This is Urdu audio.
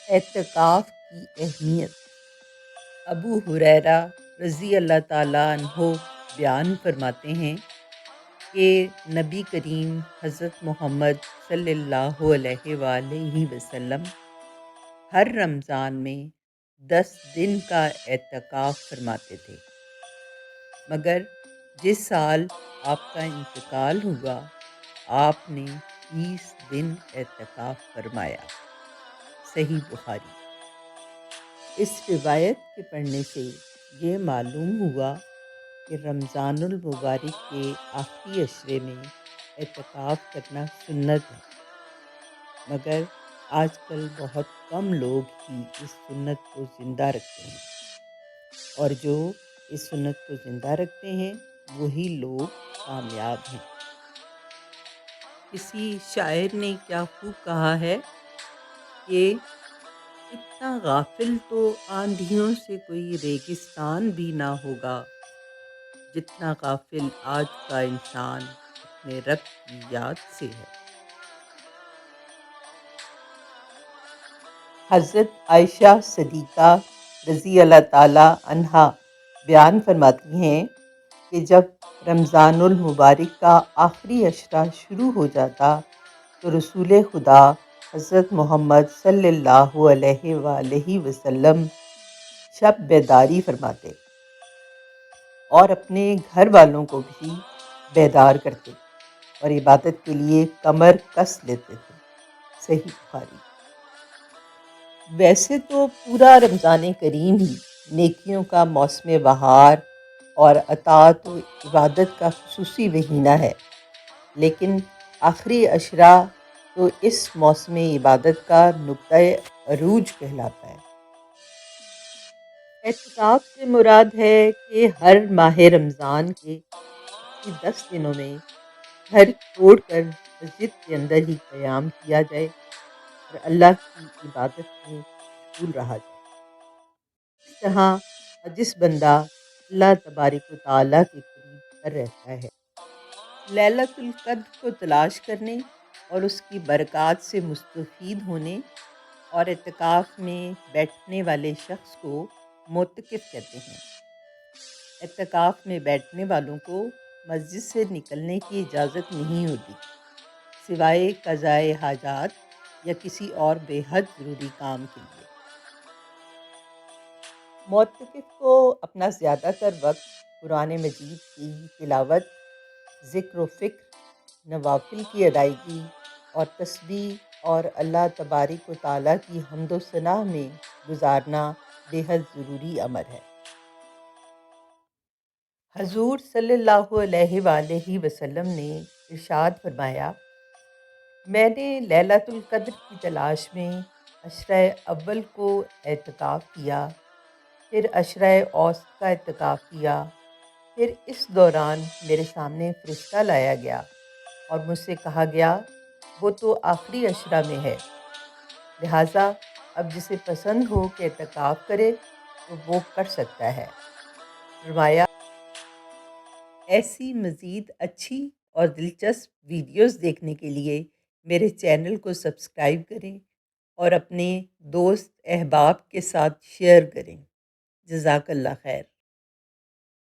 اعتکاف کی اہمیت۔ ابو ہریرہ رضی اللہ تعالیٰ عنہ بیان فرماتے ہیں کہ نبی کریم حضرت محمد صلی اللہ علیہ وآلہ وسلم ہر رمضان میں 10 دن کا اعتکاف فرماتے تھے، مگر جس سال آپ کا انتقال ہوا آپ نے 30 دن اعتکاف فرمایا۔ صحیح بخاری۔ اس روایت کے پڑھنے سے یہ معلوم ہوا کہ رمضان المبارک کے آخری عشرے میں اعتکاف کرنا سنت ہے، مگر آج کل بہت کم لوگ ہی اس سنت کو زندہ رکھتے ہیں، اور جو اس سنت کو زندہ رکھتے ہیں وہی لوگ کامیاب ہیں۔ کسی شاعر نے کیا خوب کہا ہے کہ اتنا غافل تو آندھیوں سے کوئی ریگستان بھی نہ ہوگا، جتنا غافل آج کا انسان اپنے رب کی یاد سے ہے۔ حضرت عائشہ صدیقہ رضی اللہ تعالیٰ عنہا بیان فرماتی ہیں کہ جب رمضان المبارک کا آخری عشرہ شروع ہو جاتا تو رسول خدا حضرت محمد صلی اللہ علیہ وآلہ وسلم شب بیداری فرماتے اور اپنے گھر والوں کو بھی بیدار کرتے اور عبادت کے لیے کمر کس لیتے تھے۔ صحیح بخاری۔ ویسے تو پورا رمضان کریم ہی نیکیوں کا موسم بہار اور اطاعت و عبادت کا خصوصی مہینہ ہے، لیکن آخری عشرہ تو اس موسم عبادت کا نقطۂ عروج کہلاتا ہے۔ اعتکاف سے مراد ہے کہ ہر ماہ رمضان کے 10 دنوں میں گھر چھوڑ کر مسجد کے اندر ہی قیام کیا جائے اور اللہ کی عبادت میں مشغول رہا جائے۔ اس طرح جس بندہ اللہ تبارک و تعالیٰ کے قریب تر رہتا ہے۔ لیلۃ القدر کو تلاش کرنے اور اس کی برکات سے مستفید ہونے اور اعتکاف میں بیٹھنے والے شخص کو معتکف کہتے ہیں۔ اعتکاف میں بیٹھنے والوں کو مسجد سے نکلنے کی اجازت نہیں ہوتی، سوائے قضائے حاجات یا کسی اور بے حد ضروری کام کے لیے۔ معتکف کو اپنا زیادہ تر وقت قرآن مجید کی تلاوت، ذکر و فکر، نوافل کی ادائیگی اور تسبیح اور اللہ تبارک و تعالیٰ کی حمد و ثنا میں گزارنا بے حد ضروری امر ہے۔ حضور صلی اللہ علیہ وآلہ وسلم نے ارشاد فرمایا، میں نے لیلۃ القدر کی تلاش میں عشرہ اول کو اعتکاف کیا، پھر عشرہ اوسط کا اعتکاف کیا، پھر اس دوران میرے سامنے فرشتہ لایا گیا اور مجھ سے کہا گیا وہ تو آخری عشرہ میں ہے، لہٰذا اب جسے پسند ہو کہ اعتکاف کرے تو وہ کر سکتا ہے۔ فرمایا ایسی مزید اچھی اور دلچسپ ویڈیوز دیکھنے کے لیے میرے چینل کو سبسکرائب کریں اور اپنے دوست احباب کے ساتھ شیئر کریں۔ جزاک اللہ خیر۔